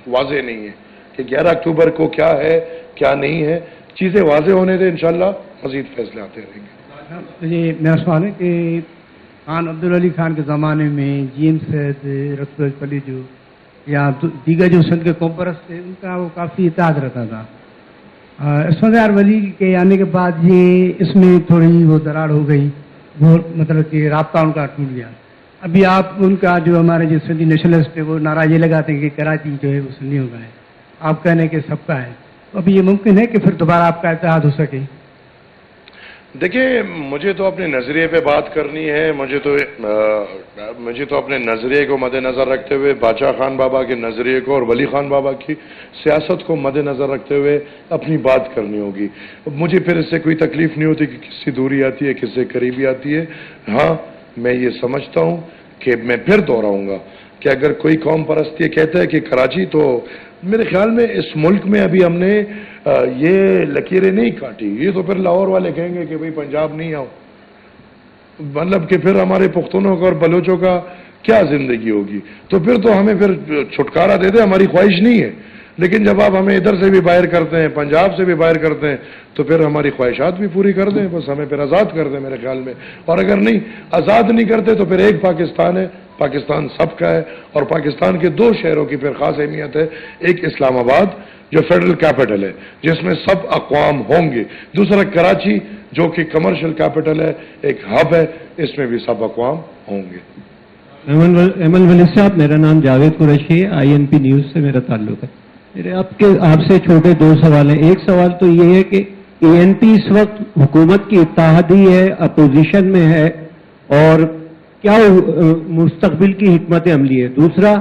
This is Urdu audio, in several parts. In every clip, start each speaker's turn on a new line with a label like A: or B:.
A: واضح نہیں ہے کہ 11 اکتوبر کو کیا ہے کیا نہیں ہے. چیزیں واضح ہونے دیں، انشاءاللہ مزید فیصلے آتے رہیں گے.
B: یہ میرا سوال ہے کہ خان عبدالولی خان کے زمانے میں جی ایم سید، رسول پلی جو یا دیگر جو سندھ کے کومپرس تھے ان کا وہ کافی اتحاد رہتا تھا. اسفندیار ولی کے آنے کے بعد یہ اس میں تھوڑی وہ دراڑ ہو گئی، وہ مطلب کہ رابطہ ان کا ٹوٹ گیا. ابھی آپ ان کا جو ہمارے جو سندھی نیشنلسٹ ہے وہ نعرہ یہ لگاتے ہیں کہ کراچی جو ہے وہ سنیوں کا ہے، آپ کہنے کہ سب کا ہے. تو ابھی یہ ممکن ہے کہ پھر دوبارہ آپ کا اتحاد ہو سکے؟
A: دیکھیں، مجھے تو اپنے نظریے پہ بات کرنی ہے. مجھے تو اپنے نظریے کو مد نظر رکھتے ہوئے، باچا خان بابا کے نظریے کو اور ولی خان بابا کی سیاست کو مد نظر رکھتے ہوئے اپنی بات کرنی ہوگی. مجھے پھر اس سے کوئی تکلیف نہیں ہوتی کہ کس سے دوری آتی ہے، کس سے قریبی آتی ہے. ہاں، میں یہ سمجھتا ہوں کہ میں پھر دہراؤں گا کہ اگر کوئی قوم پرست یہ کہتا ہے کہ کراچی، تو میرے خیال میں اس ملک میں ابھی ہم نے یہ لکیریں نہیں کاٹی. یہ تو پھر لاہور والے کہیں گے کہ بھئی پنجاب نہیں آؤ، مطلب کہ پھر ہمارے پختونوں کا اور بلوچوں کا کیا زندگی ہوگی. تو پھر تو ہمیں پھر چھٹکارا دے دے، ہماری خواہش نہیں ہے. لیکن جب آپ ہمیں ادھر سے بھی باہر کرتے ہیں، پنجاب سے بھی باہر کرتے ہیں، تو پھر ہماری خواہشات بھی پوری کر دیں، بس ہمیں پھر آزاد کر دیں میرے خیال میں. اور اگر نہیں آزاد نہیں کرتے تو پھر ایک پاکستان ہے، پاکستان سب کا ہے. اور پاکستان کے 2 شہروں کی پھر خاص اہمیت ہے. ایک اسلام آباد جو فیڈرل کیپٹل ہے جس میں سب اقوام ہوں گے، دوسرا کراچی جو کہ کمرشل کیپٹل ہے، ایک ہب ہے، اس میں بھی سب اقوام ہوں گے.
C: ایمن ولی صاحب، میرا نام جاوید قریشی ہے، INP نیوز سے میرا تعلق ہے. میرے آپ سے چھوٹے 2 سوال ہیں. ایک سوال تو یہ ہے کہ ANP اس وقت حکومت کی اتحادی ہے، اپوزیشن میں ہے، اور کیا مستقبل کی حکمت عملی ہے؟ دوسرا،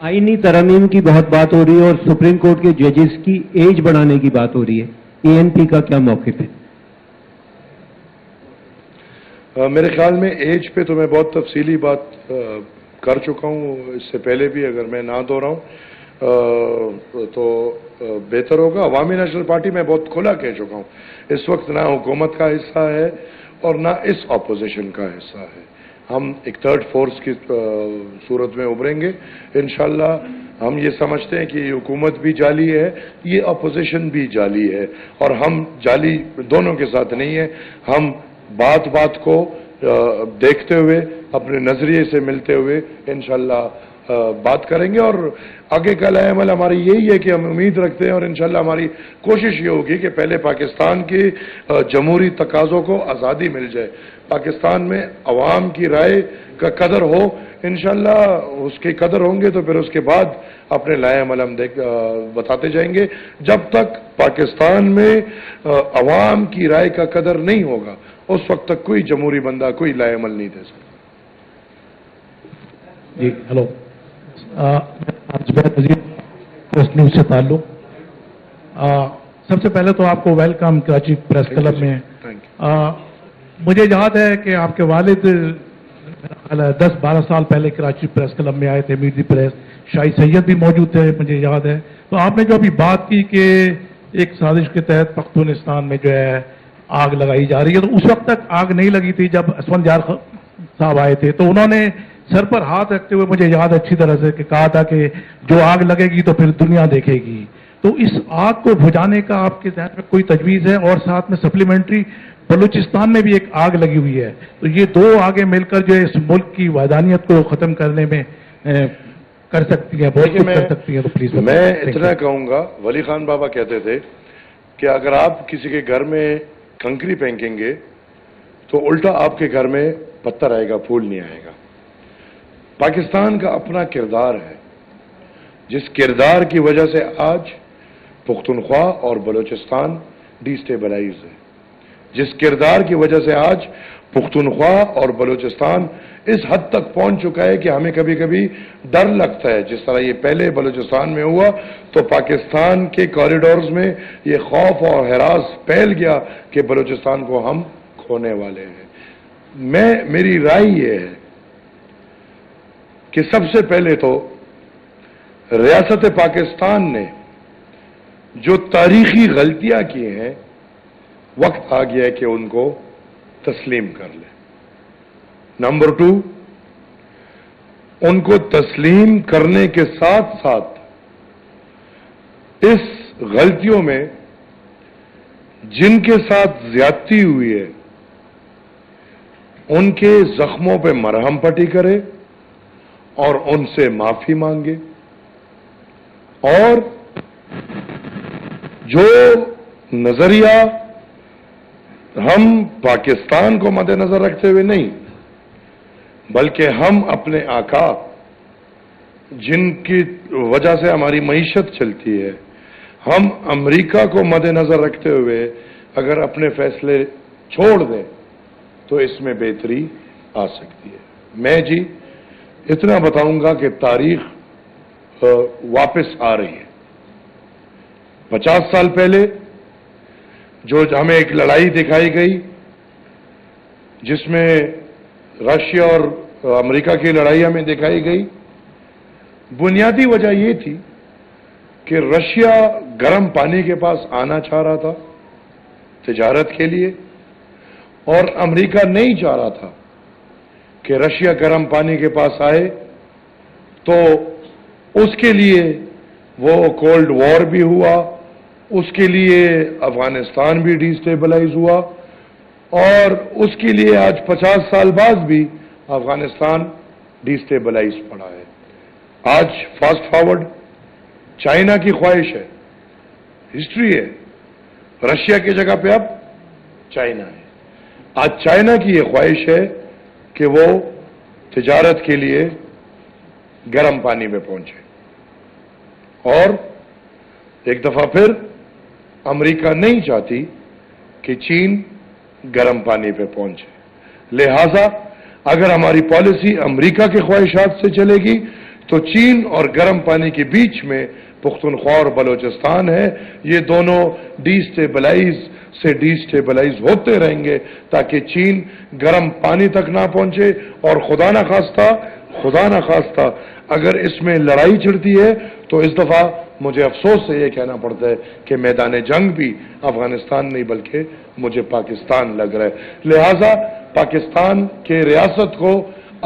C: آئینی ترامیم کی بہت بات ہو رہی ہے اور سپریم کورٹ کے ججز کی ایج بڑھانے کی بات ہو رہی ہے، ANP کا کیا موقف ہے؟
A: میرے خیال میں ایج پہ تو میں بہت تفصیلی بات کر چکا ہوں اس سے پہلے بھی. اگر میں نہ دہراؤں تو بہتر ہوگا. عوامی نیشنل پارٹی میں بہت کھلا کہہ چکا ہوں، اس وقت نہ حکومت کا حصہ ہے اور نہ اس اپوزیشن کا حصہ ہے. ہم ایک 3rd فورس کی صورت میں ابھریں گے انشاءاللہ. ہم یہ سمجھتے ہیں کہ یہ حکومت بھی جعلی ہے، یہ اپوزیشن بھی جعلی ہے، اور ہم جعلی دونوں کے ساتھ نہیں ہیں. ہم بات کو دیکھتے ہوئے، اپنے نظریے سے ملتے ہوئے انشاءاللہ بات کریں گے. اور آگے کا لائے عمل ہماری یہی ہے کہ ہم امید رکھتے ہیں، اور انشاءاللہ ہماری کوشش یہ ہوگی کہ پہلے پاکستان کے جمہوری تقاضوں کو آزادی مل جائے، پاکستان میں عوام کی رائے کا قدر ہو. انشاءاللہ اس کی قدر ہوں گے تو پھر اس کے بعد اپنے لائے عمل ہم بتاتے جائیں گے. جب تک پاکستان میں عوام کی رائے کا قدر نہیں ہوگا، اس وقت تک کوئی جمہوری بندہ کوئی لائے عمل نہیں دے سکتا.
D: جی ہلو، زبیر وزیر پوسٹ نیوز سے تعلق. سب سے پہلے تو آپ کو ویلکم کراچی پریس کلب میں. مجھے یاد ہے کہ آپ کے والد 10-12 سال پہلے کراچی پریس کلب میں آئے تھے، میر دی پریس، شاہی سید بھی موجود تھے، مجھے یاد ہے. تو آپ نے جو ابھی بات کی کہ ایک سازش کے تحت پختونستان میں جو ہے آگ لگائی جا رہی ہے، تو اس وقت تک آگ نہیں لگی تھی جب اسفندیار صاحب آئے تھے. تو انہوں نے سر پر ہاتھ رکھتے ہوئے مجھے یاد اچھی طرح سے کہ کہا تھا کہ جو آگ لگے گی تو پھر دنیا دیکھے گی. تو اس آگ کو بجھانے کا آپ کے ذہن میں کوئی تجویز ہے؟ اور ساتھ میں سپلیمنٹری بلوچستان میں بھی ایک آگ لگی ہوئی ہے، تو یہ 2 آگیں مل کر جو اس ملک کی وحدانیت کو ختم کرنے میں کر سکتی ہیں، بہت کچھ کر سکتی ہیں. تو پلیز
A: میں اتنا کہوں گا، ولی خان بابا کہتے تھے کہ اگر آپ کسی کے گھر میں کنکری پھینکیں گے تو الٹا آپ کے گھر میں پتھر آئے گا، پھول نہیں آئے گا. پاکستان کا اپنا کردار ہے، جس کردار کی وجہ سے آج پختونخوا اور بلوچستان ڈی سٹیبلائز ہے، جس کردار کی وجہ سے آج پختونخوا اور بلوچستان اس حد تک پہنچ چکا ہے کہ ہمیں کبھی کبھی ڈر لگتا ہے. جس طرح یہ پہلے بلوچستان میں ہوا تو پاکستان کے کوریڈورز میں یہ خوف اور ہراس پھیل گیا کہ بلوچستان کو ہم کھونے والے ہیں. میری رائے یہ ہے کہ سب سے پہلے تو ریاست پاکستان نے جو تاریخی غلطیاں کی ہیں، وقت آ گیا ہے کہ ان کو تسلیم کر لیں. نمبر 2، ان کو تسلیم کرنے کے ساتھ ساتھ غلطیوں میں جن کے ساتھ زیادتی ہوئی ہے ان کے زخموں پہ مرہم پٹی کرے اور ان سے معافی مانگے، اور جو نظریہ ہم پاکستان کو مد نظر رکھتے ہوئے نہیں بلکہ ہم اپنے آقا جن کی وجہ سے ہماری معیشت چلتی ہے، ہم امریکہ کو مد نظر رکھتے ہوئے اگر اپنے فیصلے چھوڑ دیں تو اس میں بہتری آ سکتی ہے۔ میں جی اتنا بتاؤں گا کہ تاریخ واپس آ رہی ہے۔ 50 سال پہلے جو ہمیں ایک لڑائی دکھائی گئی جس میں رشیا اور امریکہ کی لڑائی ہمیں دکھائی گئی، بنیادی وجہ یہ تھی کہ رشیا گرم پانی کے پاس آنا چاہ رہا تھا تجارت کے لیے، اور امریکہ نہیں چاہ رہا تھا کہ رشیا گرم پانی کے پاس آئے، تو اس کے لیے وہ کولڈ وار بھی ہوا، اس کے لیے افغانستان بھی ڈی سٹیبلائز ہوا، اور اس کے لیے آج 50 سال بعد بھی افغانستان ڈی سٹیبلائز پڑا ہے۔ آج فاسٹ فارورڈ چائنا کی خواہش ہے، ہسٹری ہے، رشیا کی جگہ پہ اب چائنا ہے۔ آج چائنا کی یہ خواہش ہے کہ وہ تجارت کے لیے گرم پانی پہ پہنچے، اور ایک دفعہ پھر امریکہ نہیں چاہتی کہ چین گرم پانی پہ پہنچے، لہذا اگر ہماری پالیسی امریکہ کے خواہشات سے چلے گی تو چین اور گرم پانی کے بیچ میں پختونخوا اور بلوچستان ہے، یہ دونوں ڈی سٹیبلائز ہوتے رہیں گے تاکہ چین گرم پانی تک نہ پہنچے، اور خدا نہ خواستہ اگر اس میں لڑائی چھڑتی ہے تو اس دفعہ مجھے افسوس سے یہ کہنا پڑتا ہے کہ میدان جنگ بھی افغانستان نہیں بلکہ مجھے پاکستان لگ رہا ہے۔ لہذا پاکستان کے ریاست کو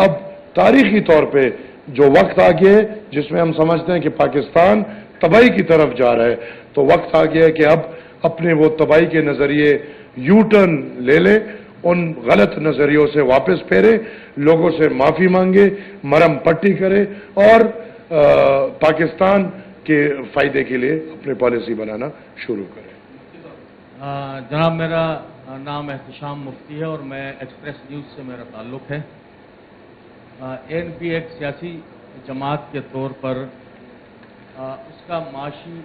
A: اب تاریخی طور پہ جو وقت آ گیا ہے جس میں ہم سمجھتے ہیں کہ پاکستان تباہی کی طرف جا رہا ہے، تو وقت آ گیا ہے کہ اب اپنے وہ تباہی کے نظریے یو ٹرن لے لے، ان غلط نظریوں سے واپس پھیرے، لوگوں سے معافی مانگے، مرہم پٹی کرے، اور پاکستان کے فائدے کے لیے اپنی پالیسی بنانا شروع کرے۔
E: جناب، میرا نام احتشام مفتی ہے اور میں ایکسپریس نیوز سے میرا تعلق ہے۔ ANP ایک سیاسی جماعت کے طور پر اس کا معاشی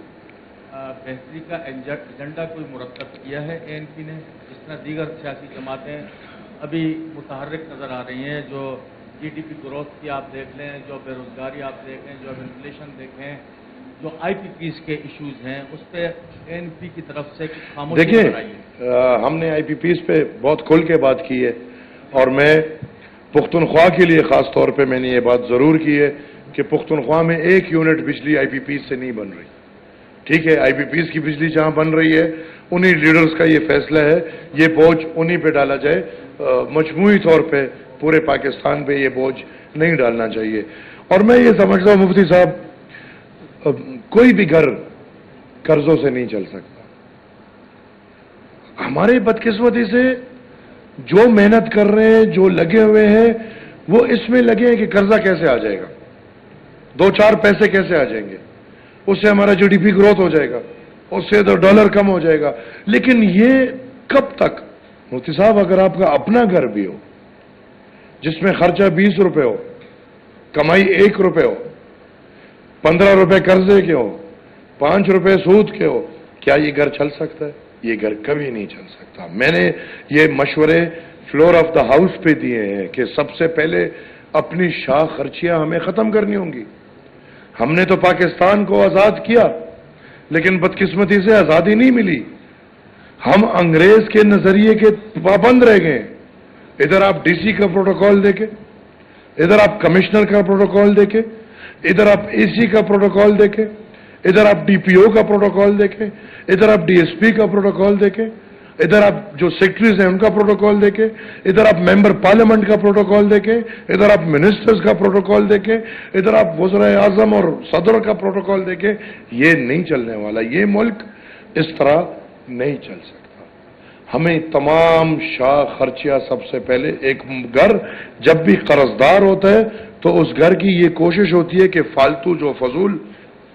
E: بہتری کا ایجنڈا کوئی مرتب کیا ہے ANP نے، جس طرح دیگر سیاسی جماعتیں ابھی متحرک نظر آ رہی ہیں۔ جو GDP گروتھ کی آپ دیکھ لیں، جو بے روزگاری آپ دیکھیں، جو انفلیشن دیکھیں، جو IPPs کے ایشوز ہیں، اس پہ ANP کی طرف سے کچھ خاموشی نظر آئی ہے۔
A: ہم نے IPPs پہ بہت کھل کے بات کی ہے، اور میں پختونخوا کے لیے خاص طور پہ میں نے یہ بات ضرور کی ہے کہ پختونخوا میں 1 یونٹ بجلی IPPs سے نہیں بن رہی۔ ٹھیک ہے، IPPs کی بجلی جہاں بن رہی ہے انہی لیڈرز کا یہ فیصلہ ہے، یہ بوجھ انہی پہ ڈالا جائے، مجموعی طور پہ پورے پاکستان پہ یہ بوجھ نہیں ڈالنا چاہیے۔ اور میں یہ سمجھتا ہوں مفتی صاحب، کوئی بھی گھر قرضوں سے نہیں چل سکتا۔ ہمارے بدقسمتی سے جو محنت کر رہے ہیں، جو لگے ہوئے ہیں، وہ اس میں لگے ہیں کہ قرضہ کیسے آ جائے گا، 2-4 پیسے کیسے آ جائیں گے، اس سے ہمارا GDP گروتھ ہو جائے گا، اس سے تو ڈالر کم ہو جائے گا۔ لیکن یہ کب تک؟ مفتی صاحب، اگر آپ کا اپنا گھر بھی ہو جس میں خرچہ 20 روپے ہو، کمائی 1 روپے ہو، 15 روپے قرضے کے ہو، 5 روپے سود کے ہو، کیا یہ گھر چل سکتا ہے؟ یہ گھر کبھی نہیں چل سکتا۔ میں نے یہ مشورے فلور آف دا ہاؤس پہ دیے ہیں کہ سب سے پہلے اپنی شاہ خرچیاں ہمیں ختم کرنی ہوں گی۔ ہم نے تو پاکستان کو آزاد کیا، لیکن بدقسمتی سے آزادی نہیں ملی، ہم انگریز کے نظریے کے پابند رہ گئے۔ ادھر آپ DC کا پروٹوکول دیکھیں، ادھر آپ کمشنر کا پروٹوکول دیکھیں، ادھر آپ AC کا پروٹوکول دیکھیں، ادھر آپ DPO کا پروٹوکول دیکھیں، ادھر آپ DSP کا پروٹوکول دیکھیں۔ ادھر آپ جو سیکرٹریز ہیں ان کا پروٹوکول دیکھیں, ادھر آپ ممبر پارلیمنٹ کا پروٹوکول دیکھیں, ادھر آپ منسٹرز کا پروٹوکول دیکھیں, ادھر آپ وزرائے اعظم اور صدر کا پروٹوکول دیکھیں. یہ نہیں چلنے والا, یہ ملک اس طرح نہیں چل سکتا. ہمیں تمام شاہ خرچیاں, سب سے پہلے ایک گھر جب بھی قرض دار ہوتا ہے تو اس گھر کی یہ کوشش ہوتی ہے کہ فالتو جو فضول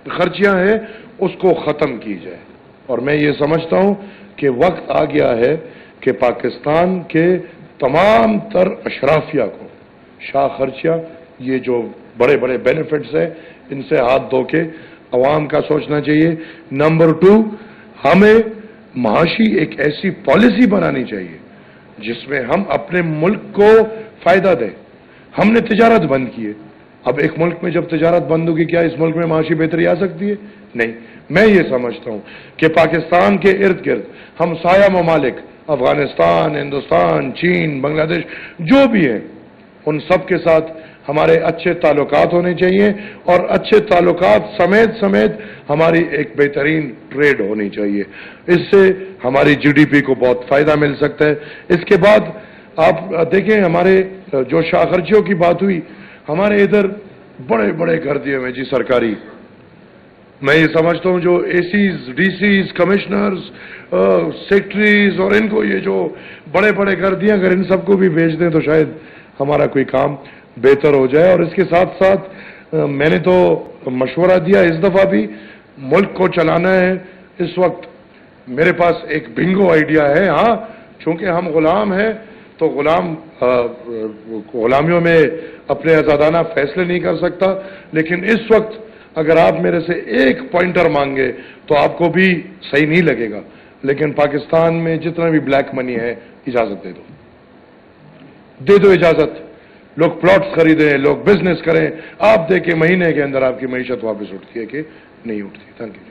A: خرچیاں ہیں اس کو ختم کی جائے. اور میں یہ سمجھتا ہوں کہ وقت آ گیا ہے کہ پاکستان کے تمام تر اشرافیہ کو شاہ خرچیاں, یہ جو بڑے بڑے بینیفٹس ہیں, ان سے ہاتھ دھو کے عوام کا سوچنا چاہیے. نمبر 2, ہمیں معاشی ایک ایسی پالیسی بنانی چاہیے جس میں ہم اپنے ملک کو فائدہ دیں. ہم نے تجارت بند کی ہے, اب ایک ملک میں جب تجارت بند ہوگی کیا اس ملک میں معاشی بہتری آ سکتی ہے؟ نہیں. میں یہ سمجھتا ہوں کہ پاکستان کے ارد گرد ہم سایہ ممالک, افغانستان, ہندوستان, چین, بنگلہ دیش, جو بھی ہیں, ان سب کے ساتھ ہمارے اچھے تعلقات ہونے چاہیے, اور اچھے تعلقات سمیت ہماری ایک بہترین ٹریڈ ہونی چاہیے. اس سے ہماری جی ڈی پی کو بہت فائدہ مل سکتا ہے. اس کے بعد آپ دیکھیں, ہمارے جو شاہ خرچیوں کی بات ہوئی, ہمارے ادھر بڑے بڑے گھر دیے ہوئے جی سرکاری. میں یہ سمجھتا ہوں جو ACs, DCs, commissioners, secretaries, اور ان کو یہ جو بڑے بڑے گھر دیے, اگر ان سب کو بھی بھیج دیں تو شاید ہمارا کوئی کام بہتر ہو جائے. اور اس کے ساتھ ساتھ میں نے تو مشورہ دیا, اس دفعہ بھی ملک کو چلانا ہے. اس وقت میرے پاس ایک بنگو آئیڈیا ہے. ہاں, چونکہ ہم غلام ہیں تو غلامیوں میں اپنے آزادانہ فیصلے نہیں کر سکتا, لیکن اس وقت اگر آپ میرے سے ایک پوائنٹر مانگے تو آپ کو بھی صحیح نہیں لگے گا, لیکن پاکستان میں جتنا بھی بلیک منی ہے اجازت دے دو اجازت. لوگ پلاٹس خریدیں, لوگ بزنس کریں, آپ دیکھیں مہینے کے اندر آپ کی معیشت واپس اٹھتی ہے کہ نہیں اٹھتی. Thank you.